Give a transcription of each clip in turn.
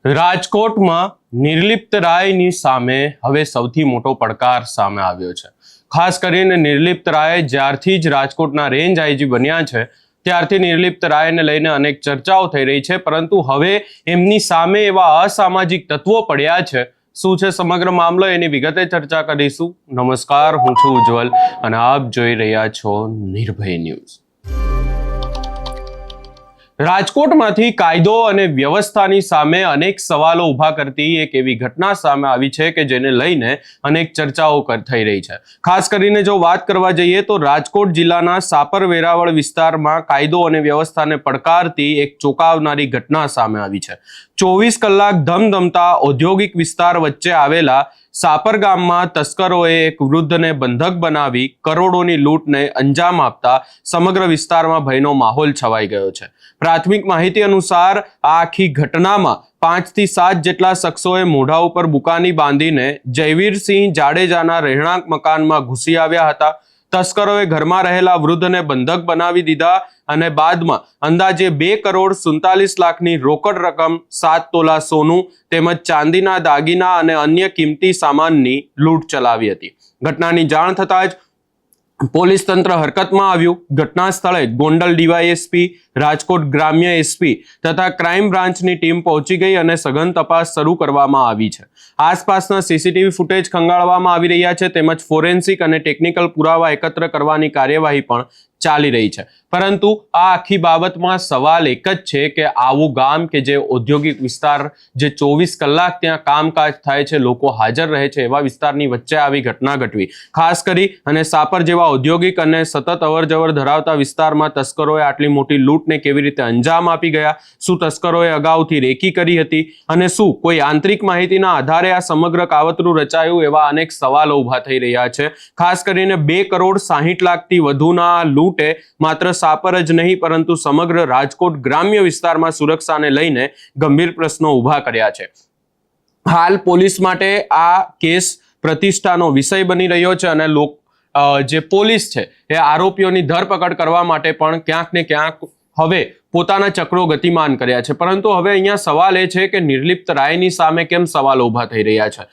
રાજકોટમાં નિર્લિપ્ત રાયની સામે હવે સૌથી મોટો પડકાર સામે આવ્યો છે। ખાસ કરીને નિર્લિપ્ત રાય જ્યારથી જ રાજકોટના રેન્જ આઈજી બન્યા છે ત્યારથી નિર્લિપ્ત રાયને લઈને અનેક ચર્ચાઓ થઈ રહી છે, પરંતુ હવે એમની સામે એવા અસામાજિક તત્વો પડ્યા છે। શું છે સમગ્ર મામલો, એની વિગતે ચર્ચા કરીશું। નમસ્કાર, હું છું ઉજ્જવલ અને આપ જોઈ રહ્યા છો નિર્ભય ન્યૂઝ। રાજકોટમાંથી કાયદો અને વ્યવસ્થાની સામે અનેક સવાલો ઊભા કરતી એક એવી ઘટના સામે આવી છે કે જેને લઈને અનેક ચર્ચાઓ થઈ રહી છે। ખાસ કરીને જો વાત કરવા જઈએ તો રાજકોટ જિલ્લાના સાપર વેરાવળ વિસ્તારમાં કાયદો અને વ્યવસ્થાને પડકારતી એક ચોંકાવનારી ઘટના સામે આવી છે। 24 કલાક ધમધમતા ઔદ્યોગિક વિસ્તાર વચ્ચે આવેલા સાપર ગામમાં તસ્કરોએ એક વૃદ્ધને બંધક બનાવી કરોડોની લૂંટને અંજામ આપતા સમગ્ર વિસ્તારમાં ભયનો માહોલ છવાઈ ગયો છે। પ્રાથમિક માહિતી અનુસાર આ આખી ઘટનામાં 5 થી 7 જેટલા શખ્સોએ મોઢા ઉપર બુકાની બાંધીને જયવીરસિંહ જાડેજાના રહેણાંક મકાનમાં ઘૂસી આવ્યા હતા। તસ્કરોએ ઘરમાં રહેલા વૃદ્ધને બંધક બનાવી દીધા અને બાદમાં અંદાજે 2,47 લાખની રોકડ રકમ, 7 તોલા સોનું તેમજ ચાંદીના દાગીના અને અન્ય કિંમતી સામાનની લૂંટ ચલાવી હતી। ઘટનાની જાણ થતાં જ પોલીસ તંત્ર હરકતમાં આવ્યું। ઘટના સ્થળે ગોંડલ ડીવાયએસપી, રાજકોટ ગ્રામ્ય એસપી તથા ક્રાઇમ બ્રાન્ચની ટીમ પહોંચી ગઈ અને સઘન તપાસ શરૂ કરવામાં આવી છે। આસપાસના સીસીટીવી ફૂટેજ ખંગાળવામાં આવી રહ્યા છે તેમજ ફોરેન્સિક અને ટેકનિકલ પુરાવા એકત્ર કરવાની કાર્યવાહી પણ ચાલી રહી છે। પરંતુ આ આખી બાબતમાં સવાલ એક જ છે કે આવું ગામ કે જે ઔદ્યોગિક વિસ્તાર, જે 24 કલાક ત્યાં કામકાજ થાય છે, લોકો હાજર રહે છે, એવા વિસ્તારની વચ્ચે આવી ઘટના ઘટવી, ખાસ કરી અને સાપર જેવા ઔદ્યોગિક અને સતત અવરજવર ધરાવતા વિસ્તારમાં તસ્કરોએ આટલી મોટી લૂંટને કેવી રીતે અંજામ આપી ગયા? શું તસ્કરોએ અગાઉથી રેકી કરી હતી અને શું કોઈ આંતરિક માહિતીના આધારે આ સમગ્ર કાવતરું રચાયું? એવા અનેક સવાલો ઊભા થઈ રહ્યા છે। ખાસ કરીને 2,60 લાખથી વધુના લૂંટે માત્ર સાપર જ નહીં પરંતુ સમગ્ર રાજકોટ ગ્રામ્ય વિસ્તારમાં સુરક્ષાને લઈને ગંભીર પ્રશ્નો ઊભા કર્યા છે। હાલ પોલીસ માટે આ કેસ પ્રતિષ્ઠાનો વિષય બની રહ્યો છે અને જે પોલીસ છે એ આરોપીઓની ધરપકડ કરવા માટે પણ ક્યાંક ને ક્યાંક હવે પોતાના ચક્રો ગતિમાન કર્યા છે। પરંતુ હવે અહીંયા સવાલ એ છે કે નિર્લિપ્ત રાયની સામે કેમ સવાલો ઊભા થઈ રહ્યા છે?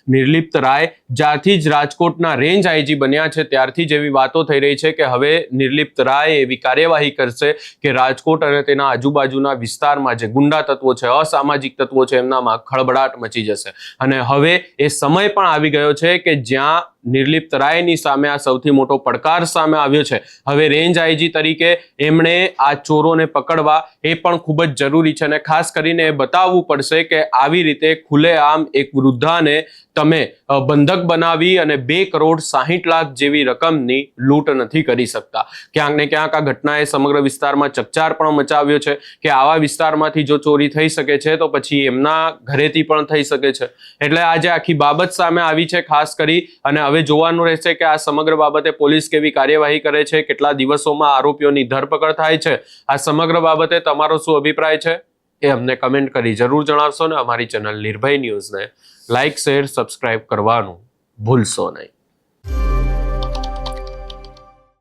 નિર્લિપ્ત રાય જ્યારથી જ રાજકોટના રેન્જ આઈજી બન્યા છે ત્યારથી જ એવી વાતો થઈ રહી છે કે હવે નિર્લિપ્ત રાય એવી કાર્યવાહી કરશે કે રાજકોટ અને તેના આજુબાજુના વિસ્તારમાં જે ગુંડા તત્વો છે, અસામાજિક તત્વો છે, એમનામાં ખળબળાટ મચી જશે. અને હવે એ સમય પણ આવી ગયો છે કે જ્યાં નિર્લિપ્ત રાયની સામે આ સૌથી મોટો પડકાર સામે આવ્યો છે. હવે રેન્જ આઈજી તરીકે એમણે આ ચોરોને પકડવા એ પણ ખૂબ જ જરૂરી છે અને ખાસ કરીને એ બતાવવું પડશે કે આવી રીતે ખુલ્લેઆમ એક વૃદ્ધાને તમે બંધક બનાવી અને 2,60,00,000 જેવી રકમની લૂંટ નથી કરી શકતા. ક્યાંક ને ક્યાંક આ ઘટનાએ સમગ્ર વિસ્તારમાં ચકચાર પણ મચાવ્યો છે કે આવા વિસ્તારમાંથી જો ચોરી થઈ શકે છે તો પછી એમના ઘરેથી પણ થઈ શકે છે. એટલે આજે આખી બાબત સામે આવી છે ખાસ કરી, અને હવે જોવાનું રહેશે કે આ સમગ્ર બાબતે પોલીસ કેવી કાર્યવાહી કરે છે, કેટલા દિવસોમાં આરોપીઓની ધરપકડ થાય છે. આ સમગ્ર બાબતે તમારો શું અભિપ્રાય છે એ અમને કમેન્ટ કરી જરૂર જણાવશો ને અમારી ચેનલ નિર્ભય ન્યૂઝને લાઇક, શેર, સબસ્ક્રાઇબ કરવાનું ભૂલશો નહીં.